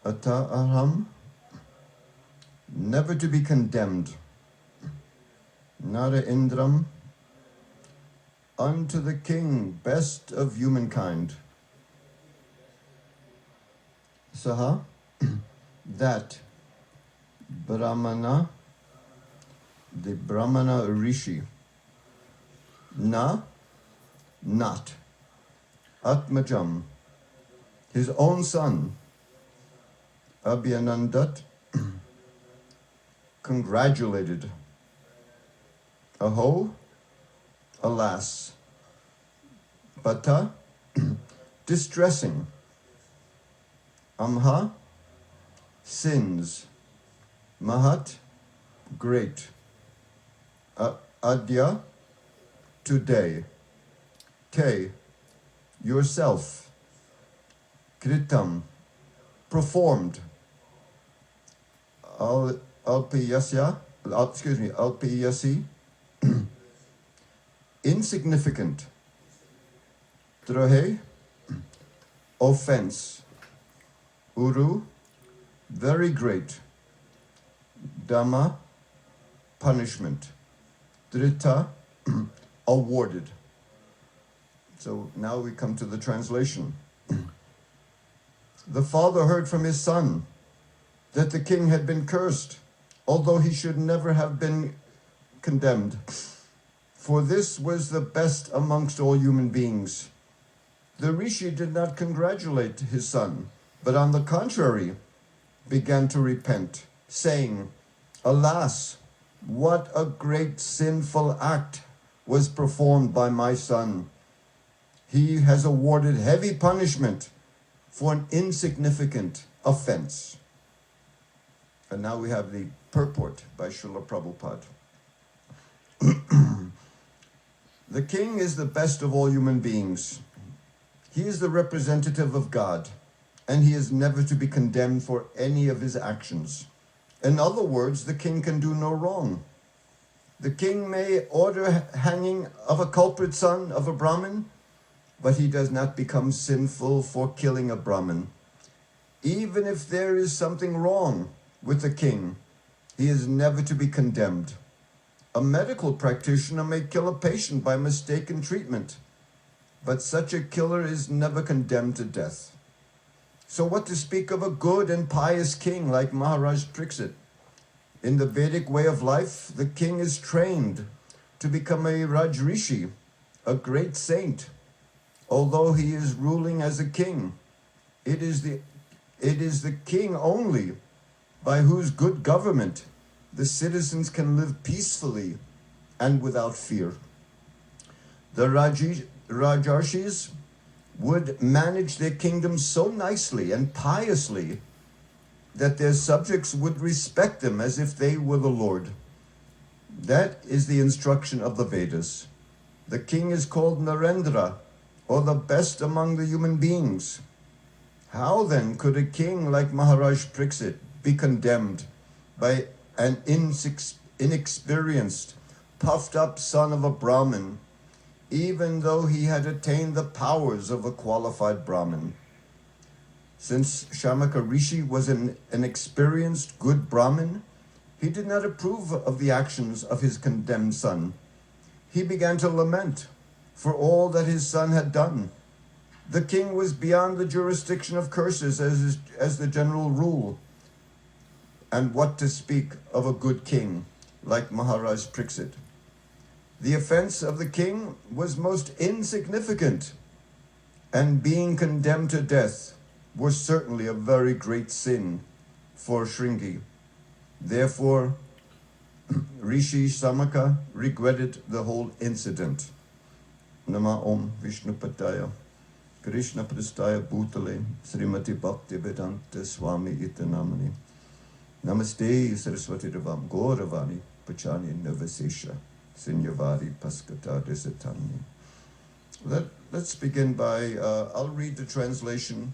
Ata aham, never to be condemned. Nara Indram, unto the king, best of humankind. Saha, that Brahmana, the Brahmana Rishi, na, not, Atmajam, his own son, Abhyanandat, congratulated. Aho, alas. Bata, distressing. Amha, sins. Mahat, great. Adya, today. Te, yourself. Kritam, performed. Alpiyasi, insignificant. Drohe, offense. Uru, very great. Dhamma, punishment. Drita, awarded. So now we come to the translation. The father heard from his son that the king had been cursed, although he should never have been condemned. For this was the best amongst all human beings. The rishi did not congratulate his son, but on the contrary, began to repent, saying, Alas, what a great sinful act was performed by my son. He has awarded heavy punishment for an insignificant offense. And now we have the purport by Srila Prabhupada. The king is the best of all human beings. He is the representative of God, and he is never to be condemned for any of his actions. In other words, the king can do no wrong. The king may order hanging of a culprit son of a Brahmin, but he does not become sinful for killing a Brahmin. Even if there is something wrong with the king, he is never to be condemned. A medical practitioner may kill a patient by mistaken treatment, but such a killer is never condemned to death. So what to speak of a good and pious king like Maharaj Kṛṣṇa? In the Vedic way of life, the king is trained to become a Rajrishi, a great saint. Although he is ruling as a king, it is the king only by whose good government the citizens can live peacefully and without fear. The Rajarshis would manage their kingdoms so nicely and piously that their subjects would respect them as if they were the Lord. That is the instruction of the Vedas. The king is called Narendra, or the best among the human beings. How then could a king like Maharaj Kṛṣṇa be condemned by an inexperienced, puffed-up son of a Brahmin, even though he had attained the powers of a qualified Brahmin? Since Shamaka Rishi was an experienced, good Brahmin, he did not approve of the actions of his condemned son. He began to lament for all that his son had done. The king was beyond the jurisdiction of curses as the general rule. And what to speak of a good king like Maharaj Kṛṣṇa? The offense of the king was most insignificant, and being condemned to death was certainly a very great sin for Shringi. Therefore, Rishi Samaka regretted the whole incident. Nama Om Vishnu Pataya Krishna Prastaya Bhutale Srimati Bhakti Vedanta Swami Itanamani Namaste Saraswati Ravam Gauravani Pachani Navasesha Sinyavari Paskata Desatani. Let's begin by, I'll read the translation.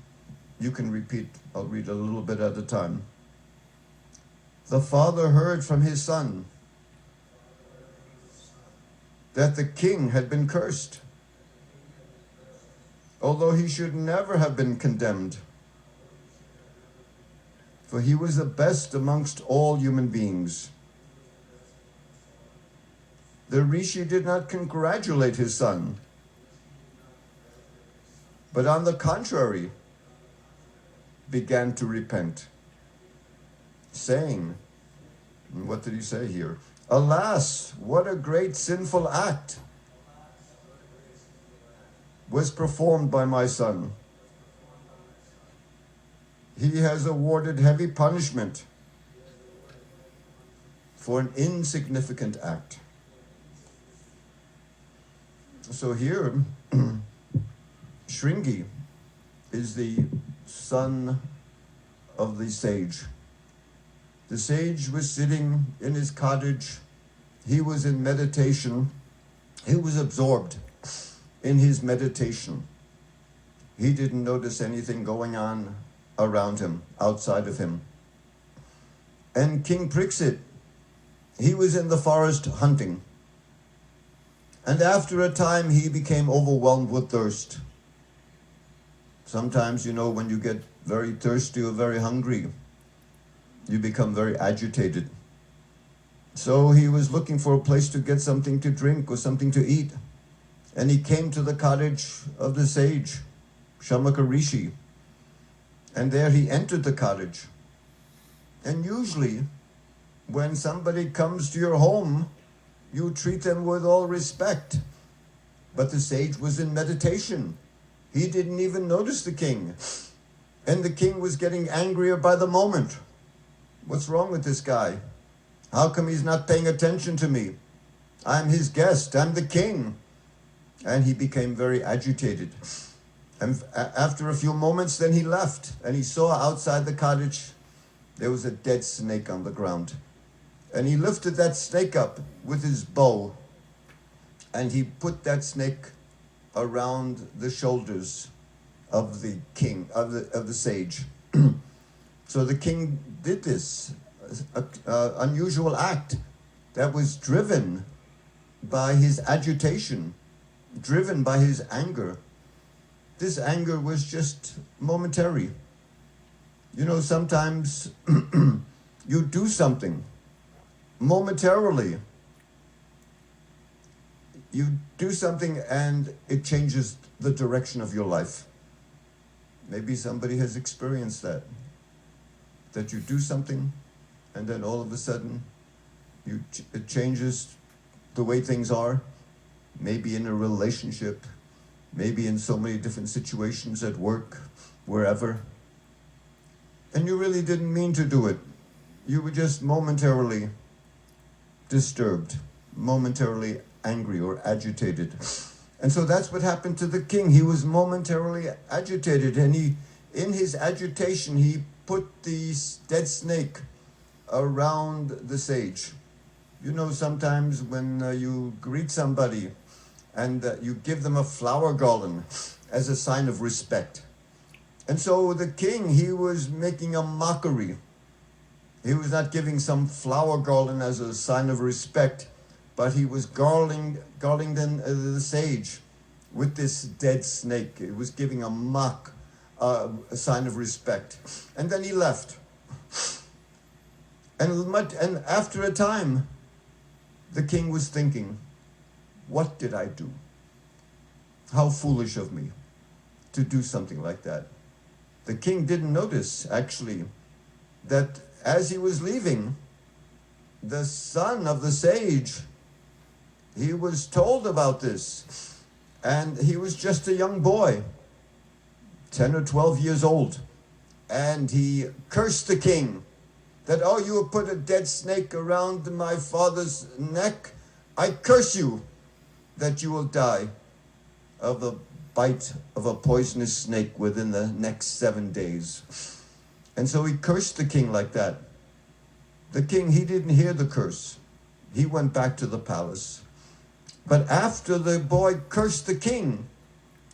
You can repeat, I'll read a little bit at a time. The father heard from his son that the king had been cursed, although he should never have been condemned. for he was the best amongst all human beings. The rishi did not congratulate his son, but on the contrary, began to repent, saying, what did he say here? Alas, what a great sinful act was performed by my son. He has awarded heavy punishment for an insignificant act. So here, Shringi is the son of the sage. The sage was sitting in his cottage. He was in meditation. He was absorbed in his meditation. He didn't notice anything going on around him, outside of him. And King Kṛṣṇa, he was in the forest hunting. And after a time, he became overwhelmed with thirst. Sometimes, you know, when you get very thirsty or very hungry, you become very agitated. So he was looking for a place to get something to drink or something to eat. And he came to the cottage of the sage, Shamaka Rishi. And there he entered the cottage. And usually, when somebody comes to your home, you treat them with all respect. But the sage was in meditation. He didn't even notice the king. And the king was getting angrier by the moment. What's wrong with this guy? How come he's not paying attention to me? I'm his guest, I'm the king. And he became very agitated. And after a few moments, then he left. And he saw outside the cottage, there was a dead snake on the ground. And he lifted that snake up with his bow, and he put that snake around the shoulders of the king, of the sage. So the king did this unusual act that was driven by his agitation, driven by his anger. This anger was just momentary. You know, sometimes you do something momentarily. You do something and it changes the direction of your life. Maybe somebody has experienced that. That you do something and then all of a sudden it changes the way things are. Maybe in a relationship, maybe in so many different situations at work, wherever. And you really didn't mean to do it. You were just momentarily disturbed, momentarily angry or agitated. And so that's what happened to the king. He was momentarily agitated, and in his agitation, he put the dead snake around the sage. You know, sometimes when you greet somebody and you give them a flower garland as a sign of respect. And so the king, he was making a mockery. He was not giving some flower garland as a sign of respect, but he was garlanding the sage with this dead snake. It was giving a mock, a sign of respect. And then he left. And after a time, the king was thinking, what did I do? How foolish of me to do something like that. The king didn't notice, actually, that as he was leaving, the son of the sage, he was told about this. And he was just a young boy, 10 or 12 years old. And he cursed the king that, oh, you have put a dead snake around my father's neck. I curse you that you will die of the bite of a poisonous snake within the next 7 days. And so he cursed the king like that. The king, he didn't hear the curse. He went back to the palace. But after the boy cursed the king,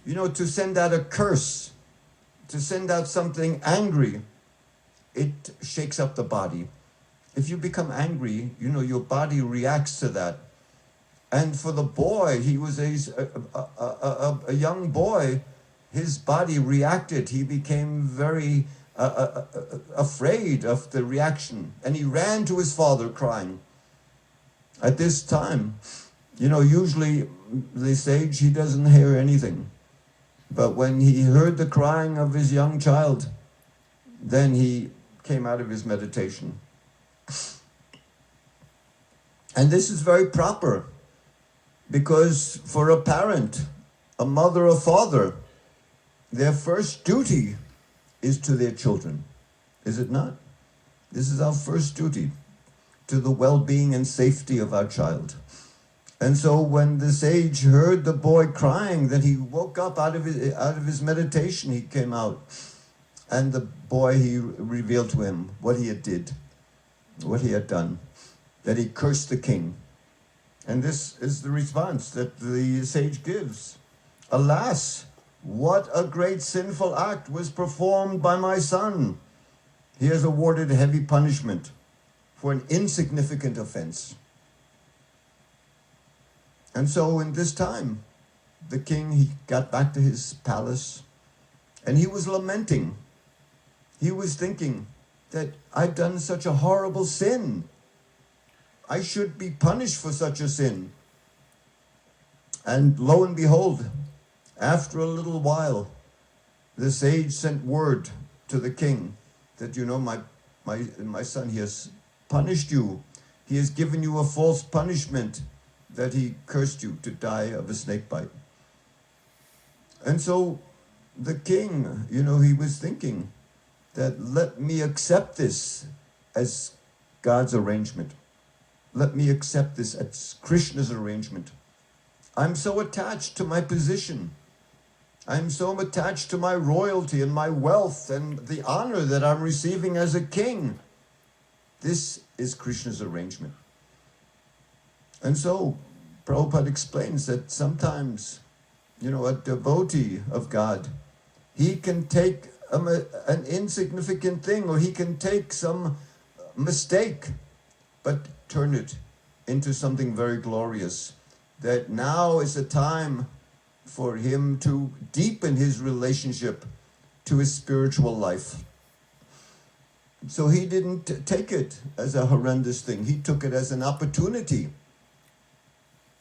you know, to send out a curse, to send out something angry, it shakes up the body. If you become angry, you know, your body reacts to that. And for the boy, he was a young boy, his body reacted. He became very afraid of the reaction, and he ran to his father crying. At this time, usually the sage, he doesn't hear anything. But when he heard the crying of his young child, then he came out of his meditation. And this is very proper, because for a parent, a mother or father, their first duty is to their children. Is it not? This is our first duty, to the well-being and safety of our child. And so when the sage heard the boy crying, then he woke up out of his meditation. He came out, and the boy, he revealed to him what he had done, that he cursed the king. And this is the response that the sage gives. Alas, what a great sinful act was performed by my son. He has awarded a heavy punishment for an insignificant offense. And so in this time, the king, he got back to his palace, and he was lamenting. He was thinking that I've done such a horrible sin. I should be punished for such a sin. And lo and behold, after a little while, the sage sent word to the king that, my son, he has punished you. He has given you a false punishment, that he cursed you to die of a snake bite. And so the king, he was thinking that, let me accept this as God's arrangement. Let me accept this as Kṛṣṇa's arrangement. I'm so attached to my position. I'm so attached to my royalty and my wealth and the honor that I'm receiving as a king. This is Kṛṣṇa's arrangement. And so Prabhupada explains that sometimes, a devotee of God, he can take an insignificant thing, or he can take some mistake, but turn it into something very glorious. That now is a time for him to deepen his relationship to his spiritual life. So he didn't take it as a horrendous thing. He took it as an opportunity.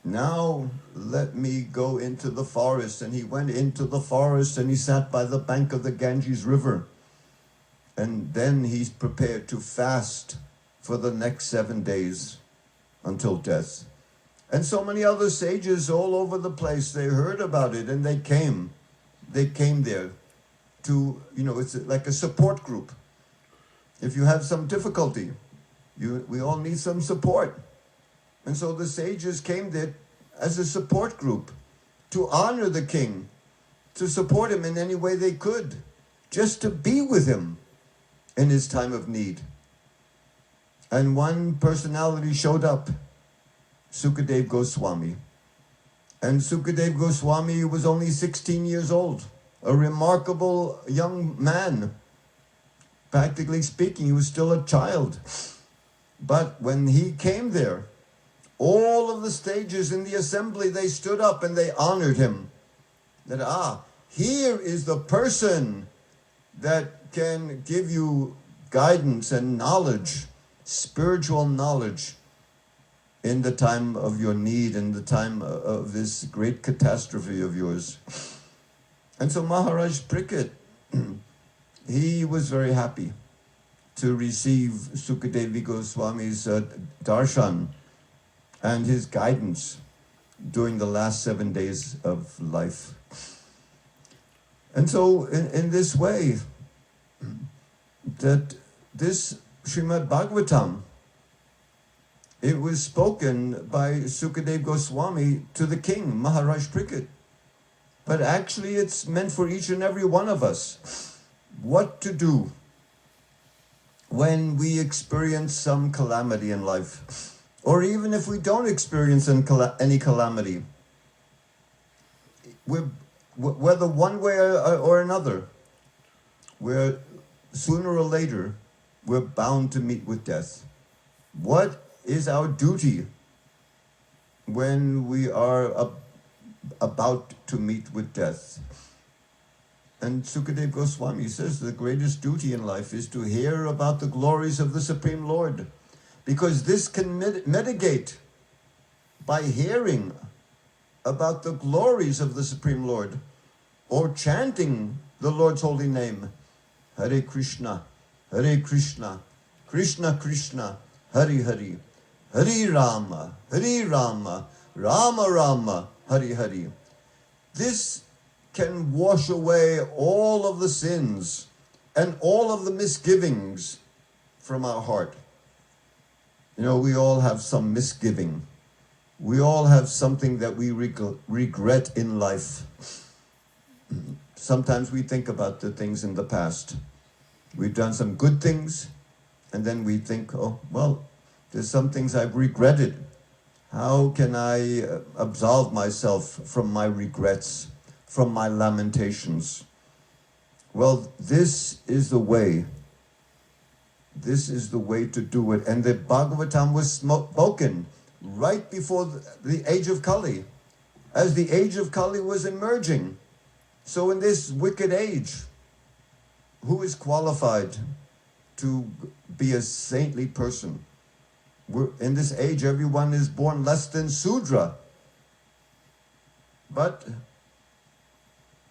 Now let me go into the forest. And he went into the forest, and he sat by the bank of the Ganges River. And then he's prepared to fast for the next 7 days until death. And so many other sages all over the place, they heard about it, and they came there to, it's like a support group. If you have some difficulty, we all need some support. And so the sages came there as a support group to honor the king, to support him in any way they could, just to be with him in his time of need. And one personality showed up, Sukadeva Goswami. And Sukadeva Goswami was only 16 years old, a remarkable young man. Practically speaking, he was still a child. But when he came there, all of the stages in the assembly, they stood up and they honored him. That, here is the person that can give you guidance and knowledge, spiritual knowledge, in the time of your need, in the time of this great catastrophe of yours. And so Maharaj Parikshit, he was very happy to receive Sukadeva Goswami's darshan and his guidance during the last 7 days of life. And so in this way, that this Srimad Bhagavatam, it was spoken by Sukadeva Goswami to the king, Maharaj Parikshit. But actually it's meant for each and every one of us. What to do when we experience some calamity in life, or even if we don't experience any calamity, whether one way or another, we're sooner or later, we're bound to meet with death. What is our duty when we are about to meet with death? And Sukadeva Goswami says the greatest duty in life is to hear about the glories of the Supreme Lord, because this can mitigate by hearing about the glories of the Supreme Lord, or chanting the Lord's holy name. Hare Kṛṣṇa, Hare Kṛṣṇa, Krishna Krishna, Hare Hare, Hare Rama, Hare Rama, Rama Rama, Hare Hare. This can wash away all of the sins and all of the misgivings from our heart. You know, we all have some misgiving. We all have something that we regret in life. Sometimes we think about the things in the past. We've done some good things, and then we think, oh, well, there's some things I've regretted. How can I absolve myself from my regrets, from my lamentations? Well, this is the way. This is the way to do it. And the Bhagavatam was spoken right before the age of Kali, as the age of Kali was emerging. So in this wicked age, who is qualified to be a saintly person? In this age, everyone is born less than Sudra. But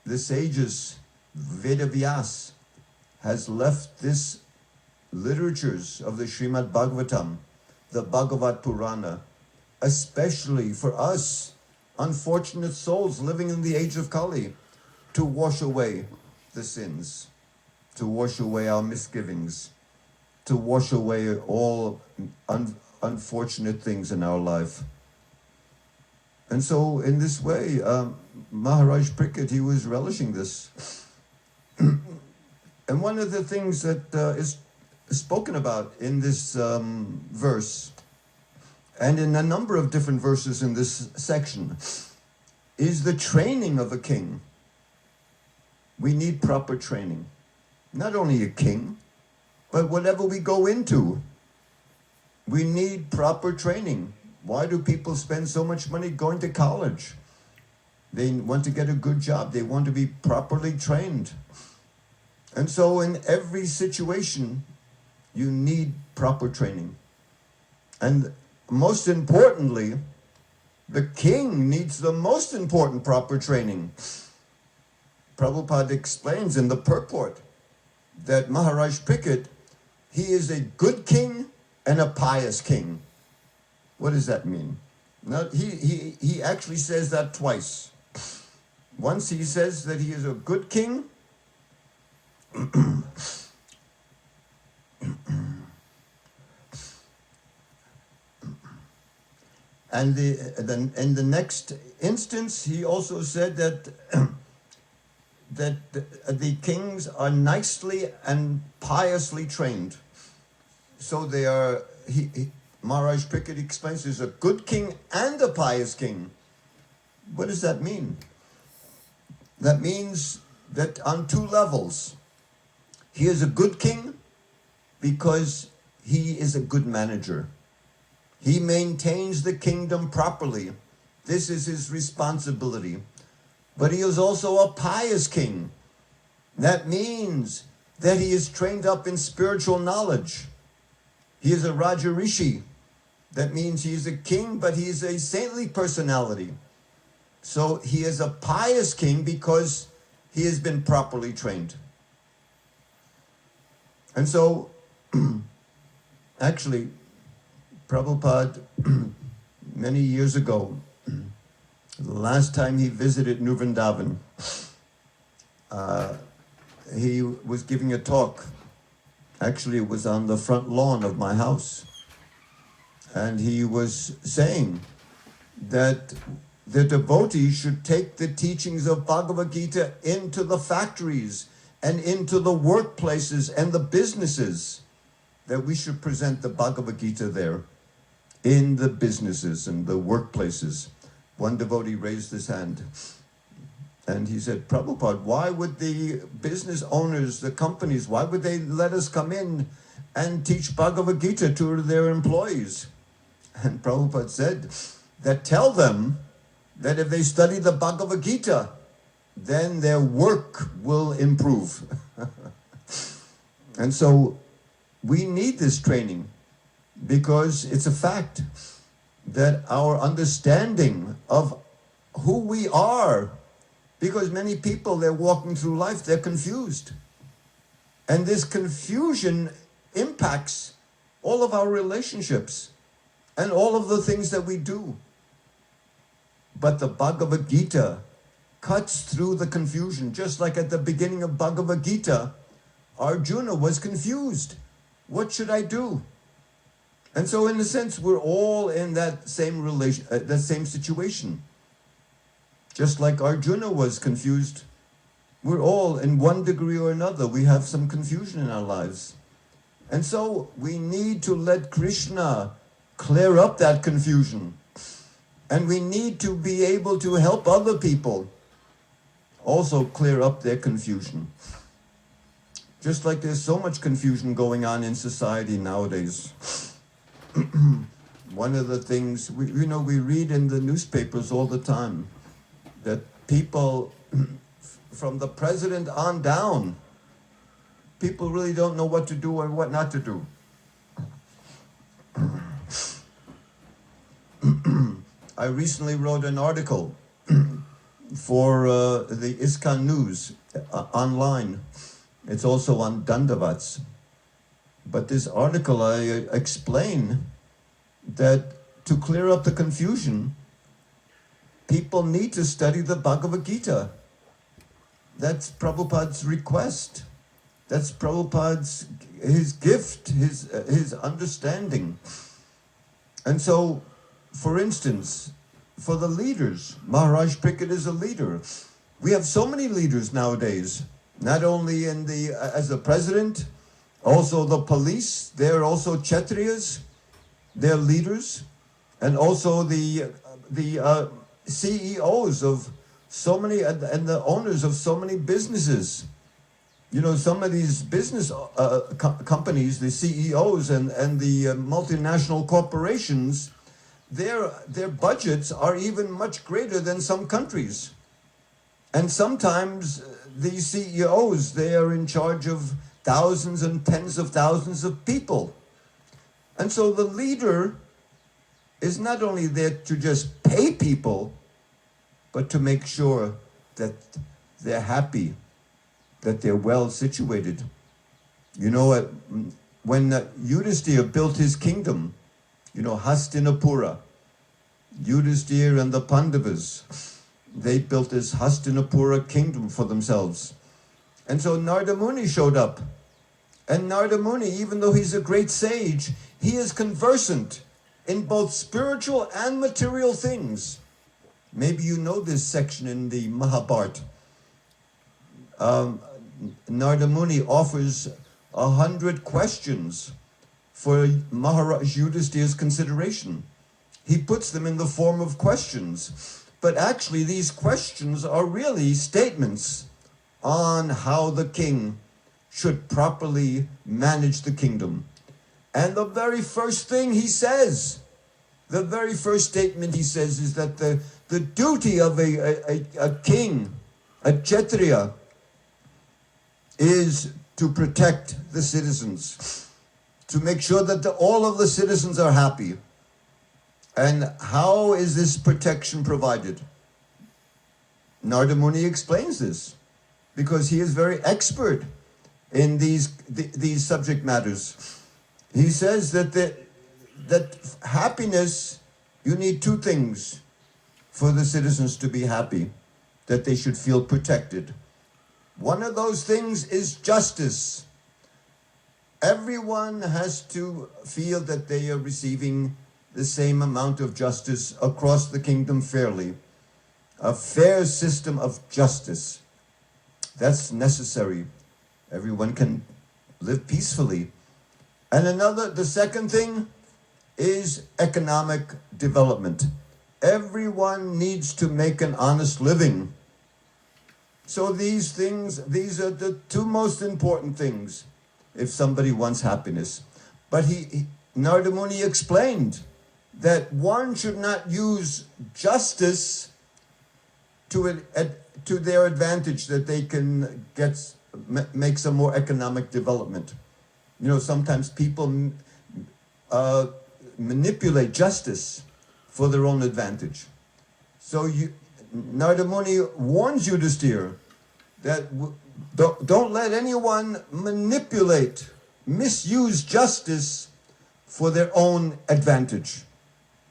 the sages, Vedavyas, has left this literatures of the Srimad Bhagavatam, the Bhagavad Purana, especially for us, unfortunate souls living in the age of Kali, to wash away the sins, to wash away our misgivings, to wash away all unfortunate things in our life. And so in this way, Maharaj Parikshit, he was relishing this. And one of the things that is spoken about in this verse, and in a number of different verses in this section, is the training of a king. We need proper training. Not only a king, but whatever we go into, we need proper training. Why do people spend so much money going to college? They want to get a good job. They want to be properly trained. And so in every situation, you need proper training. And most importantly, the king needs the most important proper training. Prabhupada explains in the purport that Maharaj Parikshit, he is a good king and a pious king. What does that mean? Now, he actually says that twice. Once he says that he is a good king, and in the next instance, he also said that that the kings are nicely and piously trained. So they are, Maharaj Parikshit explains, there's a good king and a pious king. What does that mean? That means that on two levels. He is a good king because he is a good manager. He maintains the kingdom properly. This is his responsibility. But he is also a pious king. That means that he is trained up in spiritual knowledge. He is a Raja Rishi. That means he is a king, but he is a saintly personality. So he is a pious king because he has been properly trained. And so, actually, Prabhupada, many years ago, the last time he visited New Vrindavan, he was giving a talk. Actually, it was on the front lawn of my house. And he was saying that the devotees should take the teachings of Bhagavad Gita into the factories and into the workplaces and the businesses, that we should present the Bhagavad Gita there in the businesses and the workplaces. One devotee raised his hand and he said, Prabhupada, why would the business owners, the companies, why would they let us come in and teach Bhagavad Gita to their employees? And Prabhupada said that tell them that if they study the Bhagavad Gita, then their work will improve. And so we need this training, because it's a fact that our understanding of who we are, because many people, they're walking through life, they're confused. And this confusion impacts all of our relationships and all of the things that we do. But the Bhagavad Gita cuts through the confusion. Just like at the beginning of Bhagavad Gita, Arjuna was confused. What should I do? And so in a sense, we're all in that same that same situation. Just like Arjuna was confused, we're all, in one degree or another, we have some confusion in our lives. And so we need to let Kṛṣṇa clear up that confusion. And we need to be able to help other people also clear up their confusion. Just like there's so much confusion going on in society nowadays. One of the things, we read in the newspapers all the time that people, from the president on down, people really don't know what to do and what not to do. I recently wrote an article for the ISKCON News online. It's also on Dandavats. But this article, I explain that to clear up the confusion, people need to study the Bhagavad Gita. That's Prabhupada's request. That's Prabhupada's, his gift, his understanding. And so, for instance, for the leaders, Maharaj Prickett is a leader. We have so many leaders nowadays, not only in as a president, also the police, they're also Kshatriyas, they're leaders, and also the CEOs of so many, and the owners of so many businesses. Some of these business companies, the CEOs and the multinational corporations, their budgets are even much greater than some countries. And sometimes these CEOs, they are in charge of thousands and tens of thousands of people. And so the leader is not only there to just pay people, but to make sure that they're happy, that they're well situated. When Yudhisthira built his kingdom, Hastinapura, Yudhisthira and the Pandavas, they built this Hastinapura kingdom for themselves. And so Narada Muni showed up. And Narada Muni, even though he's a great sage, he is conversant in both spiritual and material things. Maybe you know this section in the Mahabharata. Narada Muni offers 100 questions for Maharaj Yudhisthira's consideration. He puts them in the form of questions. But actually these questions are really statements on how the king should properly manage the kingdom. And the very first thing he says, the very first statement he says is that the duty of a king, a Kshatriya, is to protect the citizens, to make sure that all of the citizens are happy. And how is this protection provided? Narada Muni explains this, because he is very expert in these subject matters. He says that happiness, you need two things for the citizens to be happy, that they should feel protected. One of those things is justice. Everyone has to feel that they are receiving the same amount of justice across the kingdom fairly. A fair system of justice. That's necessary. Everyone can live peacefully. And the second thing is economic development. Everyone needs to make an honest living. So these are the two most important things if somebody wants happiness. But Narada Muni explained that one should not use justice to their advantage, that they can make some more economic development. You know, sometimes people manipulate justice for their own advantage. So Narada Muni warns Yudhisthira that don't let anyone manipulate, misuse justice for their own advantage,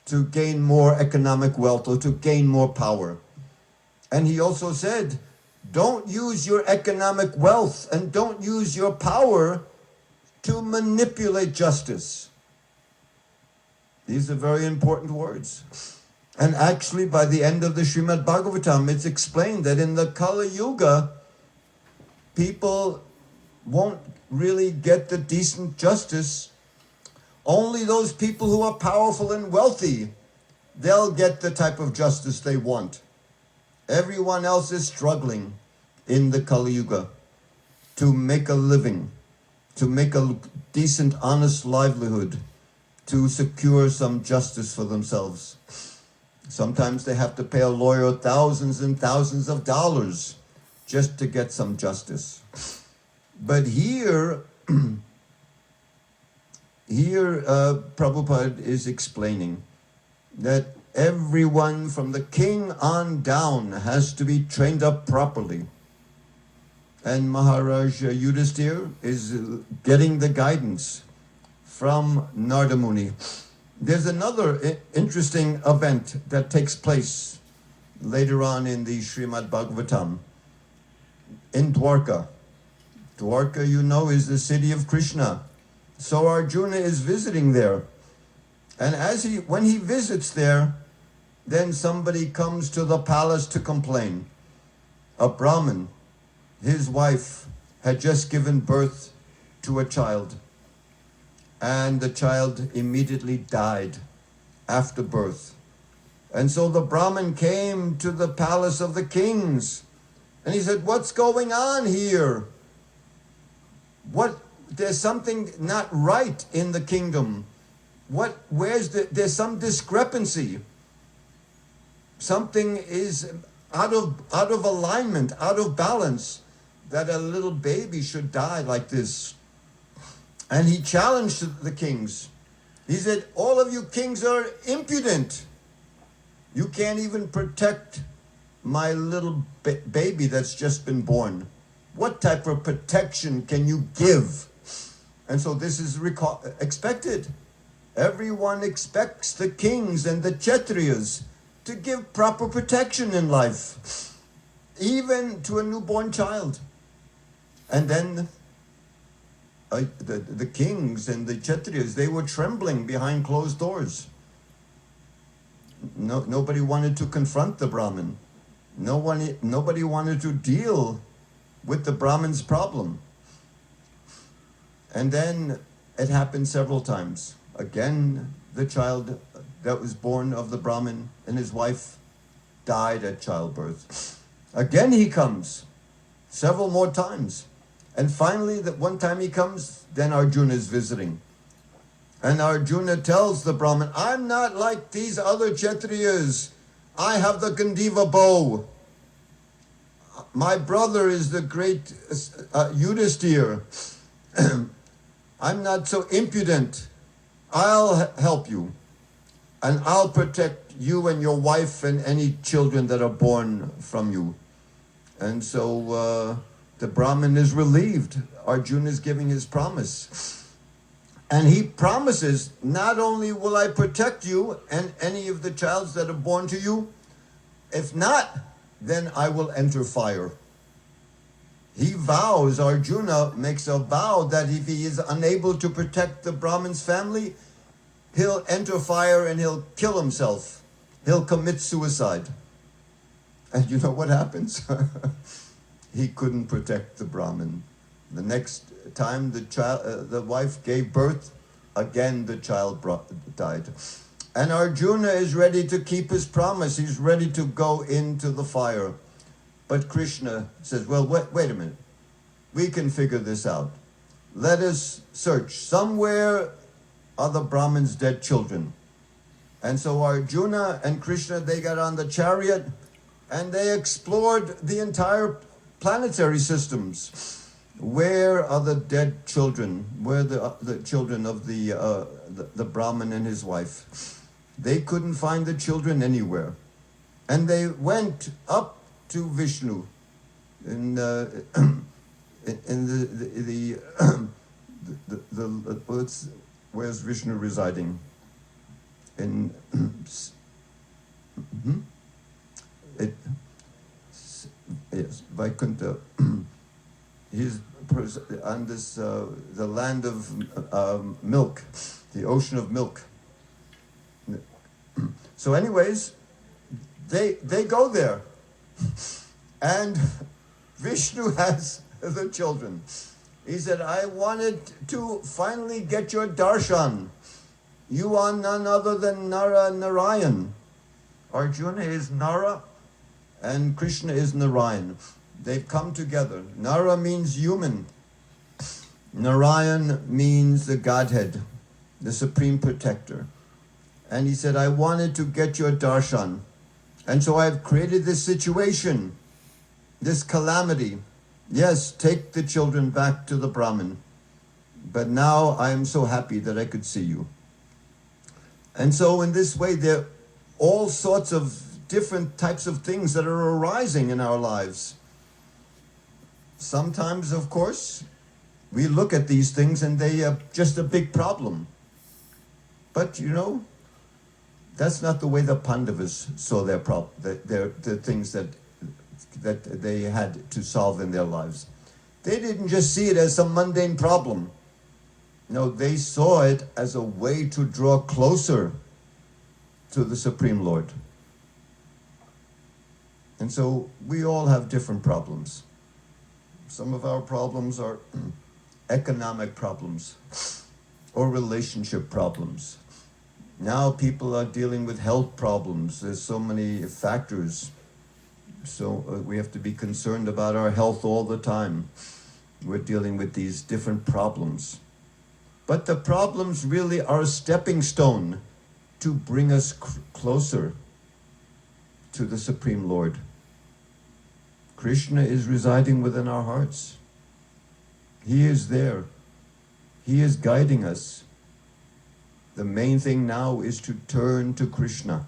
to gain more economic wealth or to gain more power. And he also said, don't use your economic wealth and don't use your power to manipulate justice. These are very important words. And actually, by the end of the Srimad Bhagavatam, it's explained that in the Kali Yuga, people won't really get the decent justice. Only those people who are powerful and wealthy, they'll get the type of justice they want. Everyone else is struggling in the Kali Yuga to make a living, to make a decent, honest livelihood, to secure some justice for themselves. Sometimes they have to pay a lawyer thousands and thousands of dollars just to get some justice. But here Prabhupada is explaining that everyone from the king on down has to be trained up properly. And Maharaj Yudhisthira is getting the guidance from Narada Muni. There's another interesting event that takes place later on in the Srimad Bhagavatam in Dwarka. Dwarka, you know, is the city of Kṛṣṇa. So Arjuna is visiting there. And when he visits there, then somebody comes to the palace to complain. A Brahmin, his wife, had just given birth to a child. And the child immediately died after birth. And so the Brahmin came to the palace of the kings. And he said, what's going on here? There's something not right in the kingdom. There's some discrepancy. Something is out of alignment, out of balance, that a little baby should die like this. And he challenged the kings. He said, all of you kings are impudent. You can't even protect my little baby that's just been born. What type of protection can you give? And so this is expected. Everyone expects the kings and the Kshatriyas to give proper protection in life, even to a newborn child. And then the kings and the Kshatriyas, they were trembling behind closed doors. Nobody wanted to confront the Brahmin. Nobody wanted to deal with the Brahmin's problem. And then it happened several times. Again, the child that was born of the Brahmin and his wife died at childbirth. Again he comes, several more times. And finally, that one time he comes, then Arjuna is visiting. And Arjuna tells the Brahmin, I'm not like these other Kshatriyas. I have the Gandiva bow. My brother is the great Yudhisthira. I'm not so impudent. I'll help you. And I'll protect you and your wife and any children that are born from you. And so the Brahmin is relieved. Arjuna is giving his promise. And he promises, not only will I protect you and any of the childs that are born to you, if not, then I will enter fire. He vows, Arjuna makes a vow that if he is unable to protect the Brahmin's family, he'll enter fire and he'll kill himself. He'll commit suicide. And you know what happens? He couldn't protect the Brahmin. The next time the wife gave birth, again the child died. And Arjuna is ready to keep his promise. He's ready to go into the fire. But Kṛṣṇa says, well, wait a minute. We can figure this out. Let us search. Somewhere are the Brahmin's dead children. And so Arjuna and Kṛṣṇa, they got on the chariot and they explored the entire planetary systems. Where are the dead children? Where are the children of the Brahmin and his wife? They couldn't find the children anywhere. And they went up to Vishnu in where's Vishnu residing? In yes, Vaikuntha. He's on this the land of milk, the ocean of milk. So, anyways, they go there, and Vishnu has the children. He said, I wanted to finally get your darshan. You are none other than Nara Narayan. Arjuna is Nara and Kṛṣṇa is Narayan. They've come together. Nara means human. Narayan means the Godhead, the Supreme Protector. And he said, I wanted to get your darshan. And so I've created this situation, this calamity. Yes, take the children back to the Brahmin. But now I am so happy that I could see you. And so in this way, there are all sorts of different types of things that are arising in our lives. Sometimes, of course, we look at these things and they are just a big problem. But, you know, that's not the way the Pandavas saw their the things that they had to solve in their lives. They didn't just see it as some mundane problem. No, they saw it as a way to draw closer to the Supreme Lord. And so we all have different problems. Some of our problems are economic problems or relationship problems. Now people are dealing with health problems. There's so many factors. So we have to be concerned about our health all the time. We're dealing with these different problems. But the problems really are a stepping stone to bring us closer to the Supreme Lord. Kṛṣṇa is residing within our hearts. He is there. He is guiding us. The main thing now is to turn to Kṛṣṇa.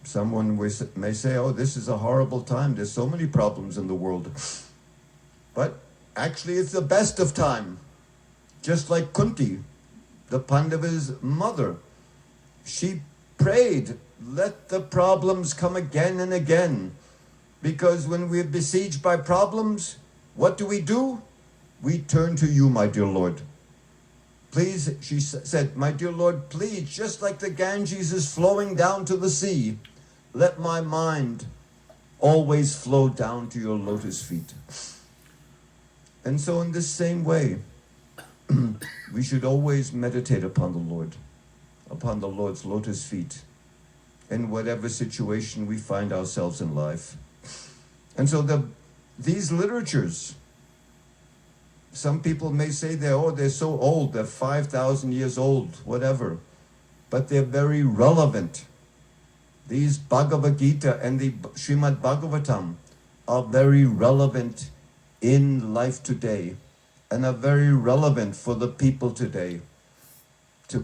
Someone may say, oh, this is a horrible time. There's so many problems in the world. But actually, it's the best of time. Just like Kunti, the Pandava's mother. She prayed, let the problems come again and again. Because when we're besieged by problems, what do? We turn to you, my dear Lord. Please, she said, my dear Lord, please, just like the Ganges is flowing down to the sea, let my mind always flow down to your lotus feet. And so in this same way, we should always meditate upon the Lord's lotus feet, in whatever situation we find ourselves in life. And so these literatures, some people may say they're so old, they're 5,000 years old, whatever, but they're very relevant. These Bhagavad Gita and the Srimad Bhagavatam are very relevant in life today and are very relevant for the people today to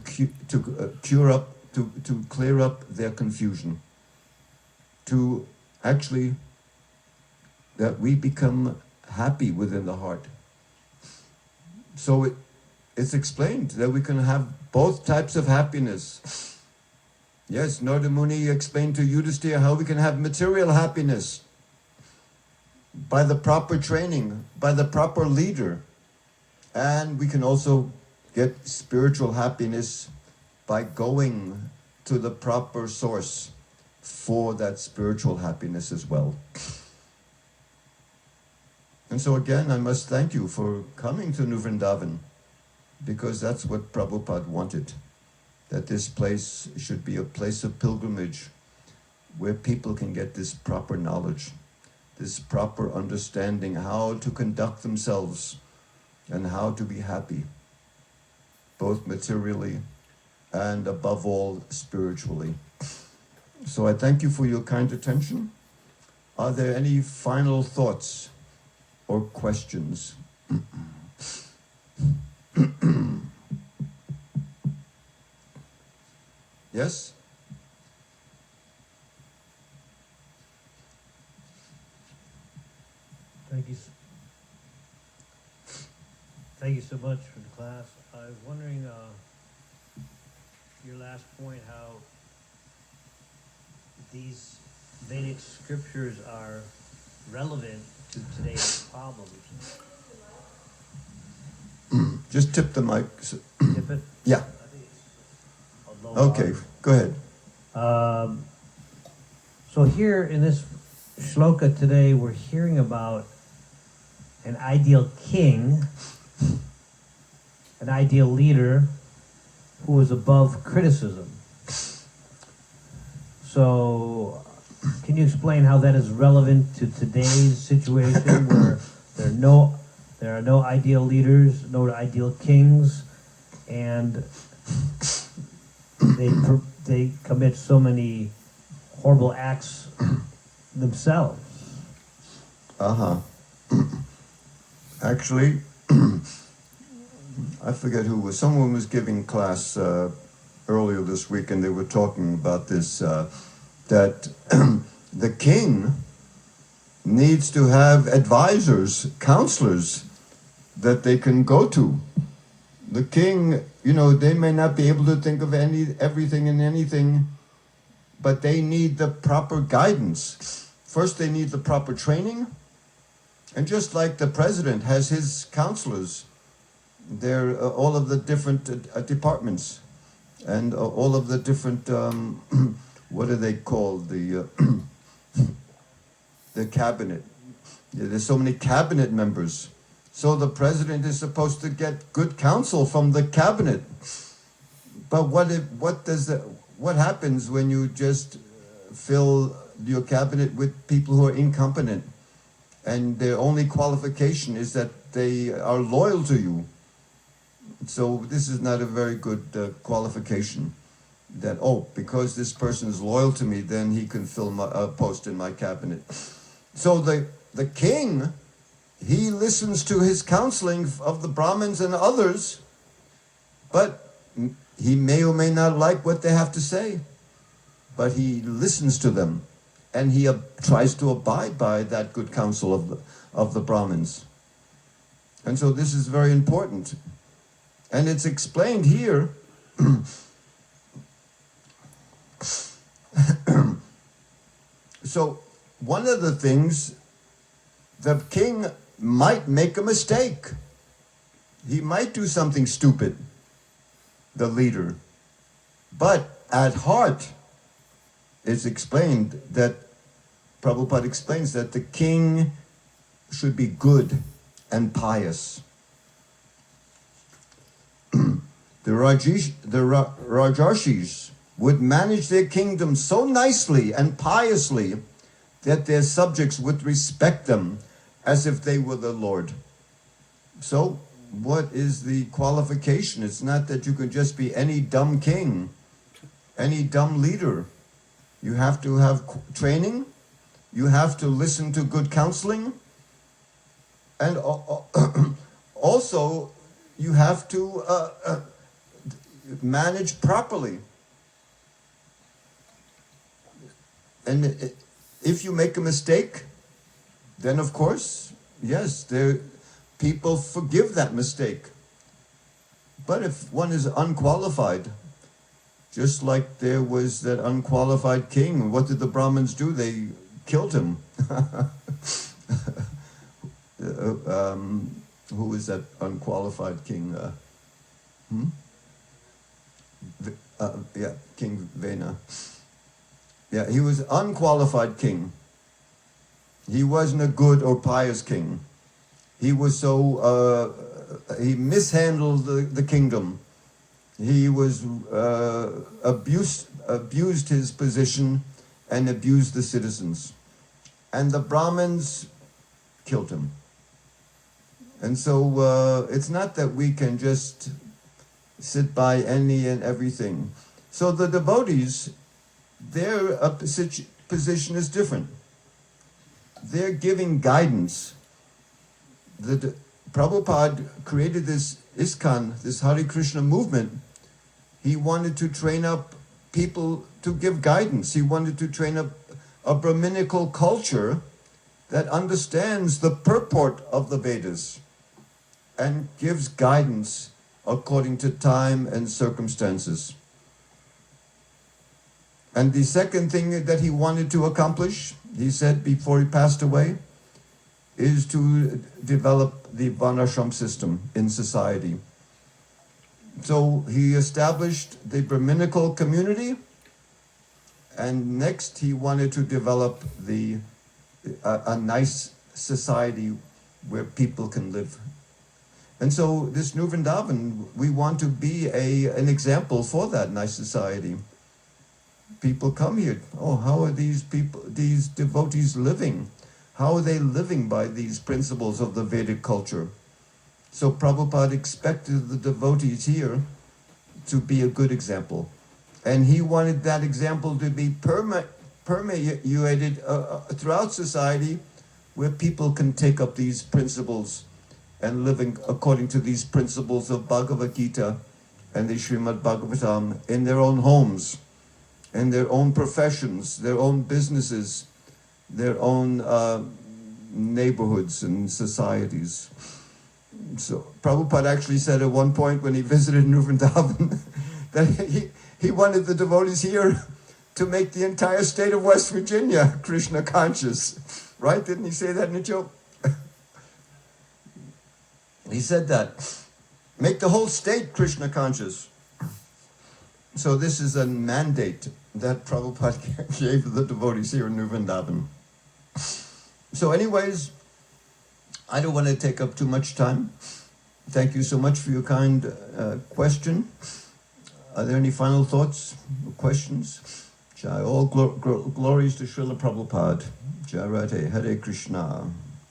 clear up their confusion, to actually that we become happy within the heart. So it's explained that we can have both types of happiness. Yes, Narada Muni explained to Yudhisthira how we can have material happiness by the proper training, by the proper leader. And we can also get spiritual happiness by going to the proper source for that spiritual happiness as well. And so again, I must thank you for coming to New Vrindavan, because that's what Prabhupada wanted, that this place should be a place of pilgrimage where people can get this proper knowledge, this proper understanding how to conduct themselves and how to be happy, both materially and above all spiritually. So I thank you for your kind attention. Are there any final thoughts or questions? Yes? Thank you so much for the class. I was wondering, your last point, how these Vedic scriptures are relevant to today's problems. Just tip the mic. Tip it? Yeah. Okay, go ahead. So here in this shloka today, we're hearing about an ideal king, an ideal leader who is above criticism. So, can you explain how that is relevant to today's situation where there are no ideal leaders, no ideal kings, and they commit so many horrible acts themselves? Actually, I forget who was. Someone was giving class earlier this week, and they were talking about this, that the king needs to have advisors, counselors that they can go to. The king, they may not be able to think of everything and anything, but they need the proper guidance. First, they need the proper training. And just like the president has his counselors, they're all of the different departments and all of the different, what are they called? The cabinet. Yeah, there's so many cabinet members. So the president is supposed to get good counsel from the cabinet. But what happens when you just fill your cabinet with people who are incompetent? And their only qualification is that they are loyal to you. So this is not a very good qualification. That, because this person is loyal to me, then he can fill a post in my cabinet. So the king, he listens to his counseling of the Brahmins and others, but he may or may not like what they have to say, but he listens to them. And he tries to abide by that good counsel of the Brahmins. And so this is very important. And it's explained here. So one of the things, the king might make a mistake. He might do something stupid, the leader. But at heart, it's explained that Prabhupada explains that the king should be good and pious. The Rajarshis would manage their kingdom so nicely and piously that their subjects would respect them as if they were the Lord. So, what is the qualification? It's not that you can just be any dumb king, any dumb leader. You have to have training. You have to listen to good counseling. And also, you have to manage properly. And if you make a mistake, then of course, yes, people forgive that mistake. But if one is unqualified, just like there was that unqualified king, what did the Brahmins do? They killed him. Who is that unqualified king? King Vena. Yeah, he was unqualified king. He wasn't a good or pious king. He was he mishandled the kingdom. He was abused his position and abused the citizens. And the Brahmins killed him. And so it's not that we can just sit by any and everything. So the devotees, their position is different. They're giving guidance. Prabhupada created this ISKCON, this Hare Krishna movement. He wanted to train up people to give guidance. He wanted to train up a Brahminical culture that understands the purport of the Vedas and gives guidance according to time and circumstances. And the second thing that he wanted to accomplish, he said before he passed away, is to develop the Varnashram system in society. So he established the Brahminical community, and next he wanted to develop a nice society where people can live. And so this New Vrindavan, we want to be an example for that nice society. People come here, oh, how are these devotees living? How are they living by these principles of the Vedic culture? So Prabhupada expected the devotees here to be a good example. And he wanted that example to be permeated throughout society, where people can take up these principles and living according to these principles of Bhagavad Gita and the Srimad Bhagavatam in their own homes, in their own professions, their own businesses, their own neighborhoods and societies. So Prabhupada actually said at one point when he visited New Vrindavan that he wanted the devotees here to make the entire state of West Virginia Krishna conscious. Right? Didn't he say that, Nicho? He said that. Make the whole state Krishna conscious. So this is a mandate that Prabhupada gave the devotees here in New Vrindavan. So anyways, I don't want to take up too much time. Thank you so much for your kind question. Are there any final thoughts or questions? Jai, all glories to Srila Prabhupada. Jai Radhe, Hare Krishna.